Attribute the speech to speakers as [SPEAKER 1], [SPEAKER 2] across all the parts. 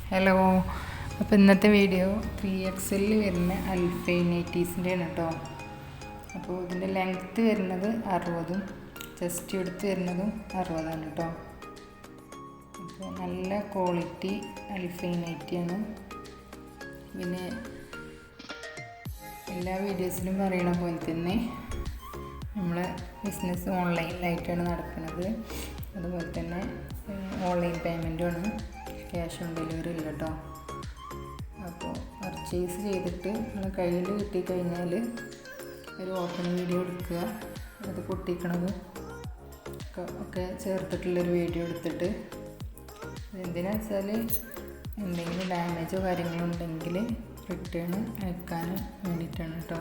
[SPEAKER 1] Hello. അപ്പോൾ ഇന്നത്തെ video 3XL വരുന്ന അൽഫൈൻ നൈറ്റീസിൻ്റെ ആണ് കേട്ടോ. അപ്പോൾ ഇതിൻ്റെ ലെങ്ത്ത് വരുന്നത് 60ഉം ചെസ്റ്റ് എടുത്ത് വരുന്നതും 60ആണ് കേട്ടോ. അപ്പോൾ നല്ല ക്വാളിറ്റി അൽഫൈൻ നൈറ്റിയാണ്. പിന്നെ എല്ലാ വീഡിയോസിലും പറയണ പോലെ തന്നെ നമ്മളെ ബിസിനസ് ഓൺലൈനിലായിട്ടാണ് നടക്കുന്നത്. അതുപോലെ തന്നെ ഓൺലൈൻ പേയ്മെൻറ്റുമാണ്, ക്യാഷ് ഓൺ ഡെലിവറി ഇല്ല കേട്ടോ. അപ്പോൾ പർച്ചേസ് ചെയ്തിട്ട് നമ്മളെ കയ്യിൽ കിട്ടിക്കഴിഞ്ഞാൽ ഒരു ഓപ്പൺ വീഡിയോ എടുക്കുക, അത് പൊട്ടിക്കണത് ഒക്കെ ചേർത്തിട്ടുള്ളൊരു വീഡിയോ എടുത്തിട്ട് എന്തിനാ വെച്ചാൽ എന്തെങ്കിലും ഡാമേജോ കാര്യങ്ങളോ ഉണ്ടെങ്കിൽ റിട്ടേൺ അയക്കാൻ വേണ്ടിയിട്ടാണ് കേട്ടോ.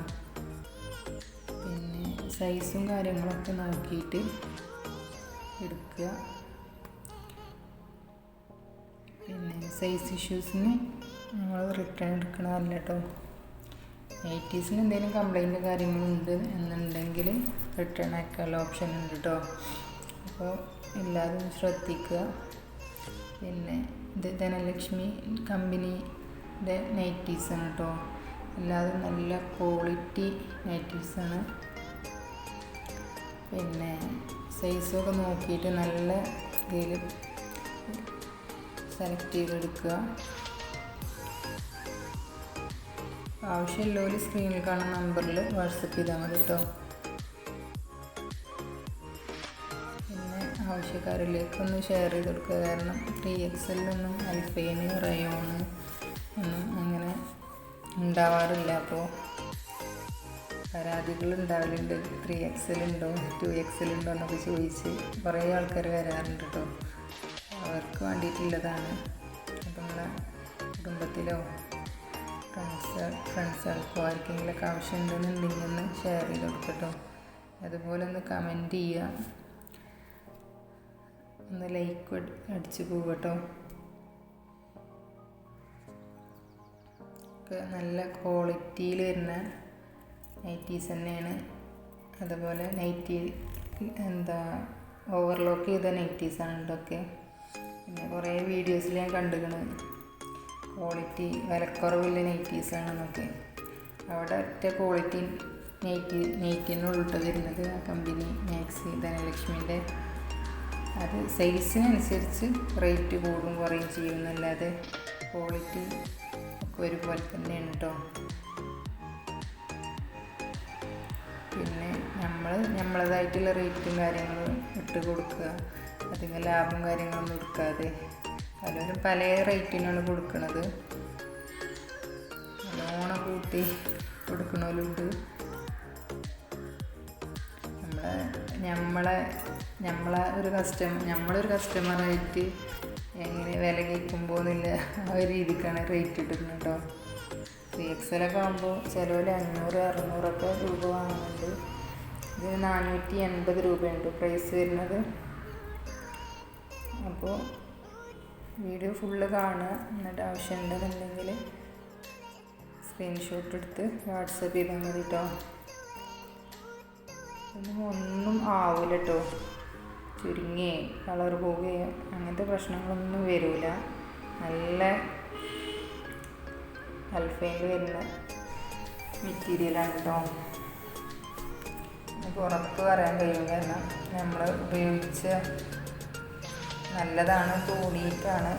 [SPEAKER 1] പിന്നെ സൈസും കാര്യങ്ങളൊക്കെ നോക്കിയിട്ട് എടുക്കുക. പിന്നെ സൈസ് ഇഷ്യൂസിന് നമ്മൾ റിട്ടേൺ എടുക്കണമല്ല കേട്ടോ. നൈറ്റീസിന് എന്തെങ്കിലും കംപ്ലൈൻറ്റ് കാര്യങ്ങളുണ്ട് എന്നുണ്ടെങ്കിൽ റിട്ടേൺ അയക്കാനുള്ള ഓപ്ഷൻ ഉണ്ട് കേട്ടോ. അപ്പോൾ എല്ലാവരും ശ്രദ്ധിക്കുക. പിന്നെ ഇത് ധനലക്ഷ്മി കമ്പനിയുടെ നൈറ്റീസാണ് കേട്ടോ. എല്ലാവരും നല്ല ക്വാളിറ്റി നൈറ്റീസാണ്. പിന്നെ സൈസൊക്കെ നോക്കിയിട്ട് നല്ല ഇതിൽ സെലക്ട് ചെയ്തെടുക്കുക. ആവശ്യമുള്ളവർ സ്ക്രീനിൽ കാണുന്ന നമ്പറിൽ വാട്സപ്പ് ചെയ്താൽ മതി കേട്ടോ. പിന്നെ ആവശ്യക്കാരിലേക്കൊന്ന് ഷെയർ ചെയ്ത് കൊടുക്കുക. കാരണം 3XL അൽഫൈന് റയോണ് ഒന്നും അങ്ങനെ ഉണ്ടാവാറില്ല. അപ്പോൾ പരാതികൾ ഉണ്ടാവലുണ്ട്, 3XL ഉണ്ടോ 2XL ഉണ്ടോ എന്നൊക്കെ ചോദിച്ച് കുറേ ആൾക്കാർ വരാറുണ്ട് കേട്ടോ. അവർക്ക് വേണ്ടിയിട്ടുള്ളതാണ്. അപ്പോൾ നമ്മളെ കുടുംബത്തിലോ ഫ്രണ്ട്സുകൾക്കോ ആർക്കെങ്കിലുമൊക്കെ ആവശ്യമുണ്ടെന്നുണ്ടെങ്കിൽ ഒന്ന് ഷെയർ ചെയ്ത് കൊടുക്കട്ടോ. അതുപോലെ ഒന്ന് കമൻറ്റ് ചെയ്യുക, ഒന്ന് ലൈക്ക് അടിച്ച് പോകട്ടോ. ഒക്കെ നല്ല ക്വാളിറ്റിയിൽ വരുന്ന നൈറ്റീസ് തന്നെയാണ്. അതുപോലെ നൈറ്റി ഓവർലോക്ക് ചെയ്ത നൈറ്റീസാണ് ഇതൊക്കെ. പിന്നെ കുറേ വീഡിയോസിൽ ഞാൻ കണ്ടുകണ് ക്വാളിറ്റി വിലക്കുറവില്ല നൈറ്റീസാണെന്നൊക്കെ. അവിടെ ഒറ്റ ക്വാളിറ്റി നെയ്റ്റിനുള്ളിട്ട് വരുന്നത് ആ കമ്പനി മാക്സി ധനലക്ഷ്മിൻ്റെ. അത് സൈസിനനുസരിച്ച് റേറ്റ് കൂടും കുറയും ചെയ്യുന്നല്ലാതെ ക്വാളിറ്റി ഒക്കെ ഒരുപോലെ തന്നെയാണ് കേട്ടോ. പിന്നെ നമ്മളതായിട്ടുള്ള റേറ്റും കാര്യങ്ങളും ഇട്ട് കൊടുക്കുക. അധികം ലാഭം കാര്യങ്ങളൊന്നും എടുക്കാതെ. പലരും പല റേറ്റിനാണ് കൊടുക്കുന്നത്. നല്ലോണം കൂട്ടി കൊടുക്കണവരുണ്ട്. നമ്മളൊരു കസ്റ്റമറായിട്ട് എങ്ങനെ വില കേൾക്കുമ്പോൾ എന്നില്ല ആ ഒരു രീതിക്കാണ് റേറ്റ് ഇട്ടിരുന്നത് കേട്ടോ. 3XL ആകുമ്പോൾ ചിലവിൽ 500-600 രൂപ വാങ്ങുന്നുണ്ട്. ഇത് 480 രൂപയുണ്ട് പ്രൈസ് വരുന്നത്. അപ്പോൾ വീഡിയോ ഫുള്ള് കാണുക. എന്നിട്ട് ആവശ്യമുണ്ടെന്നുണ്ടെങ്കിൽ സ്ക്രീൻഷോട്ട് എടുത്ത് വാട്സപ്പ് ചെയ്താൽ മതി കേട്ടോ. ഒന്നും ആവില്ല കേട്ടോ, ചുരുങ്ങുകയോ കളർ പോവുകയോ അങ്ങനത്തെ പ്രശ്നങ്ങളൊന്നും വരില്ല. നല്ല അൽഫൈനിൽ വരുന്ന മെറ്റീരിയലാണ് കേട്ടോ. നമുക്ക് ഉറപ്പ് പറയാൻ കഴിയും. കാരണം നമ്മൾ ഉപയോഗിച്ച നല്ലതാണ്, തോന്നിയിട്ടാണ്